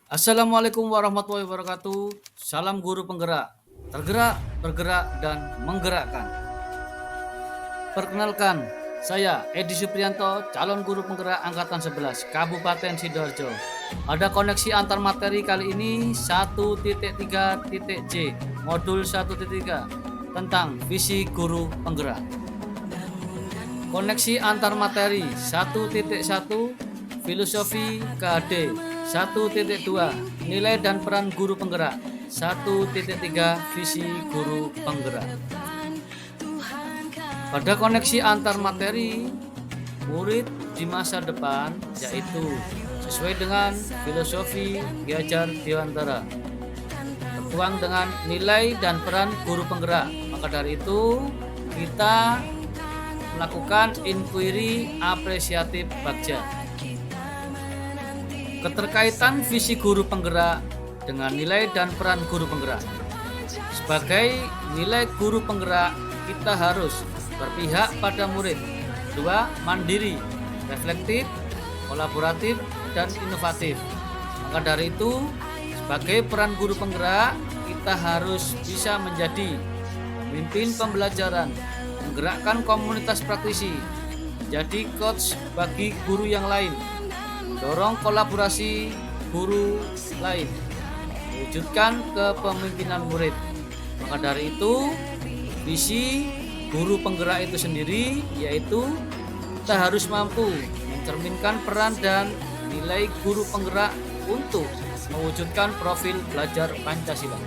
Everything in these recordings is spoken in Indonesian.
Assalamualaikum warahmatullahi wabarakatuh. Salam guru penggerak. Tergerak, bergerak, dan menggerakkan. Perkenalkan, saya Edi Supriyanto, calon guru penggerak Angkatan 11, Kabupaten Sidoarjo. Pada koneksi antar materi kali ini 1.3.J, modul 1.3 tentang visi guru penggerak. Koneksi antar materi 1.1 Filosofi KD 1.2 Nilai dan peran guru penggerak 1.3 Visi guru penggerak. Pada koneksi antar materi murid di masa depan yaitu sesuai dengan filosofi Ki Hajar Dewantara tertuang dengan nilai dan peran guru penggerak. Maka dari itu kita melakukan inquiry apresiatif Bagja. Keterkaitan visi guru penggerak dengan nilai dan peran guru penggerak. Sebagai nilai guru penggerak, kita harus berpihak pada murid. 2. Mandiri, reflektif, kolaboratif, dan inovatif. Maka dari itu, sebagai peran guru penggerak, kita harus bisa menjadi pemimpin pembelajaran, menggerakkan komunitas praktisi, menjadi coach bagi guru yang lain, mendorong kolaborasi guru lain, mewujudkan kepemimpinan murid. Maka dari itu, visi guru penggerak itu sendiri yaitu kita harus mampu mencerminkan peran dan nilai guru penggerak untuk mewujudkan profil belajar Pancasila.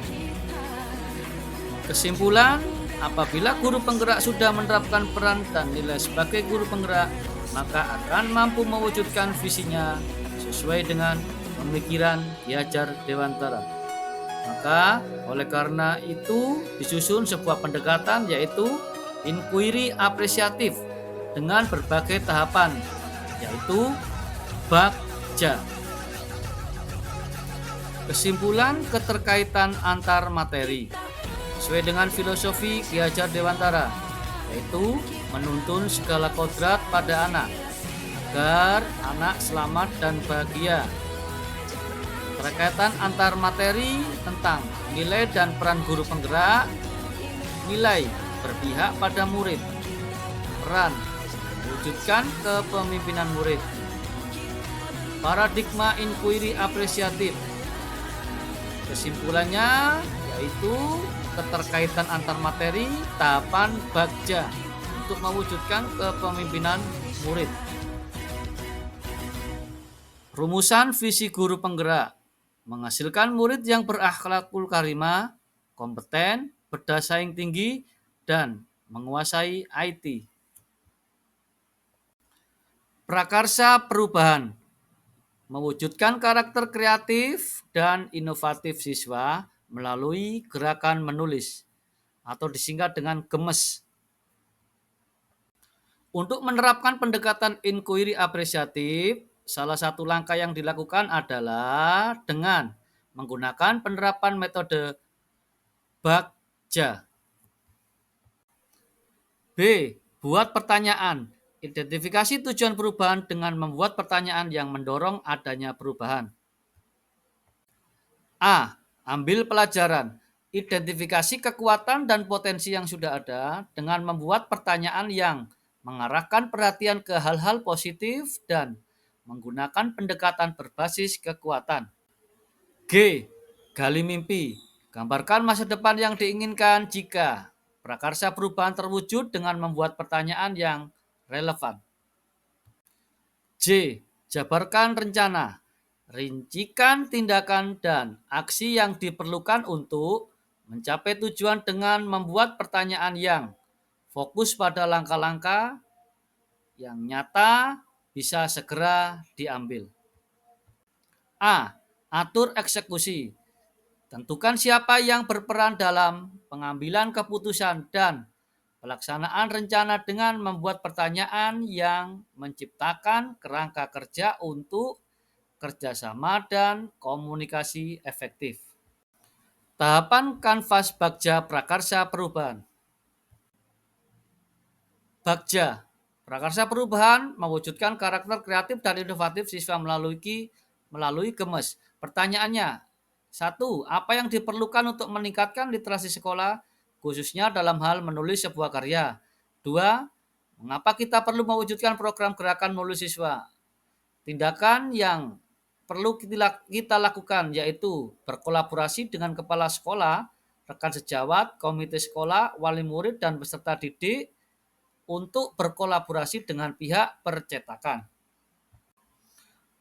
Kesimpulan, apabila guru penggerak sudah menerapkan peran dan nilai sebagai guru penggerak, maka akan mampu mewujudkan visinya sesuai dengan pemikiran Ki Hajar Dewantara. Maka oleh karena itu disusun sebuah pendekatan yaitu inquiry apresiatif dengan berbagai tahapan yaitu Bagja. Kesimpulan keterkaitan antar materi sesuai dengan filosofi Ki Hajar Dewantara yaitu menuntun segala kodrat pada anak agar anak selamat dan bahagia. Keterkaitan antar materi tentang nilai dan peran guru penggerak. Nilai berpihak pada murid, peran mewujudkan kepemimpinan murid. Paradigma inquiry apresiatif. Kesimpulannya yaitu keterkaitan antar materi, tahapan Bagja untuk mewujudkan kepemimpinan murid. Rumusan visi guru penggerak menghasilkan murid yang berakhlakul karimah, kompeten, berdaya saing tinggi, dan menguasai IT. Prakarsa perubahan mewujudkan karakter kreatif dan inovatif siswa melalui gerakan menulis atau disingkat dengan GEMES. Untuk menerapkan pendekatan inquiry apresiatif, salah satu langkah yang dilakukan adalah dengan menggunakan penerapan metode Bagja. B. Buat pertanyaan. Identifikasi tujuan perubahan dengan membuat pertanyaan yang mendorong adanya perubahan. A. Ambil pelajaran. Identifikasi kekuatan dan potensi yang sudah ada dengan membuat pertanyaan yang mengarahkan perhatian ke hal-hal positif dan menggunakan pendekatan berbasis kekuatan. G. Gali mimpi. Gambarkan masa depan yang diinginkan jika prakarsa perubahan terwujud dengan membuat pertanyaan yang relevan. J. Jabarkan rencana. Rincikan tindakan dan aksi yang diperlukan untuk mencapai tujuan dengan membuat pertanyaan yang fokus pada langkah-langkah yang nyata bisa segera diambil. A. Atur eksekusi. Tentukan siapa yang berperan dalam pengambilan keputusan dan pelaksanaan rencana dengan membuat pertanyaan yang menciptakan kerangka kerja untuk kerjasama dan komunikasi efektif. Tahapan kanvas Bagja Prakarsa Perubahan. Bagja Prakarsa Perubahan mewujudkan karakter kreatif dan inovatif siswa melalui GEMES. Pertanyaannya, satu, apa yang diperlukan untuk meningkatkan literasi sekolah, khususnya dalam hal menulis sebuah karya? Dua, mengapa kita perlu mewujudkan program gerakan menulis siswa? Tindakan yang perlu kita lakukan yaitu berkolaborasi dengan kepala sekolah, rekan sejawat, komite sekolah, wali murid, dan peserta didik untuk berkolaborasi dengan pihak percetakan.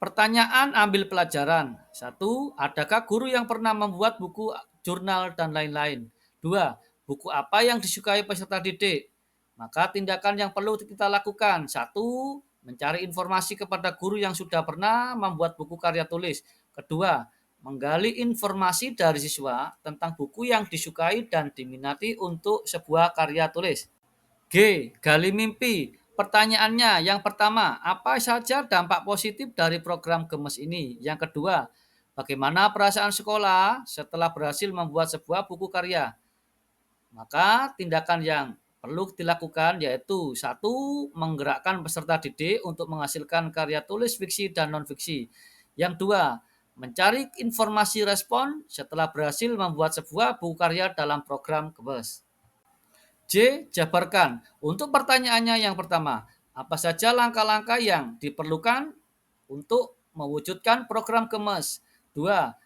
Pertanyaan ambil pelajaran. Satu, adakah guru yang pernah membuat buku, jurnal, dan lain-lain? Dua, buku apa yang disukai peserta didik? Maka tindakan yang perlu kita lakukan. Satu, mencari informasi kepada guru yang sudah pernah membuat buku karya tulis. Kedua, menggali informasi dari siswa tentang buku yang disukai dan diminati untuk sebuah karya tulis. G. Gali mimpi. Pertanyaannya, yang pertama, apa saja dampak positif dari program Gemes ini? Yang kedua, bagaimana perasaan sekolah setelah berhasil membuat sebuah buku karya? Maka tindakan yang perlu dilakukan yaitu satu, menggerakkan peserta didik untuk menghasilkan karya tulis fiksi dan non-fiksi. Yang dua, mencari informasi respon setelah berhasil membuat sebuah buku karya dalam program Gemes. J. Jabarkan. Untuk pertanyaannya yang pertama, apa saja langkah-langkah yang diperlukan untuk mewujudkan program Gemes? 2.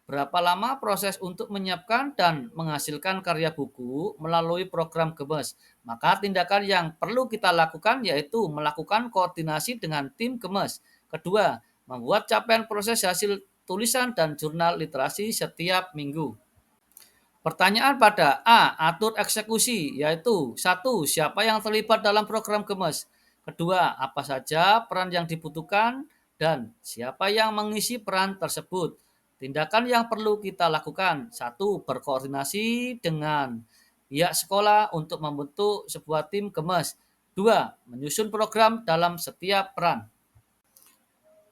Berapa lama proses untuk menyiapkan dan menghasilkan karya buku melalui program Gemes? Maka tindakan yang perlu kita lakukan yaitu melakukan koordinasi dengan tim Gemes. Kedua, membuat capaian proses hasil tulisan dan jurnal literasi setiap minggu. Pertanyaan pada A. Atur eksekusi, yaitu satu, siapa yang terlibat dalam program Gemes? Kedua, apa saja peran yang dibutuhkan dan siapa yang mengisi peran tersebut? Tindakan yang perlu kita lakukan. Satu, berkoordinasi dengan pihak sekolah untuk membentuk sebuah tim Gemes. Dua, menyusun program dalam setiap peran.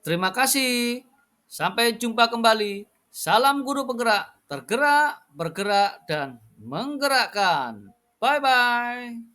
Terima kasih. Sampai jumpa kembali. Salam guru penggerak, tergerak, bergerak, dan menggerakkan. Bye-bye.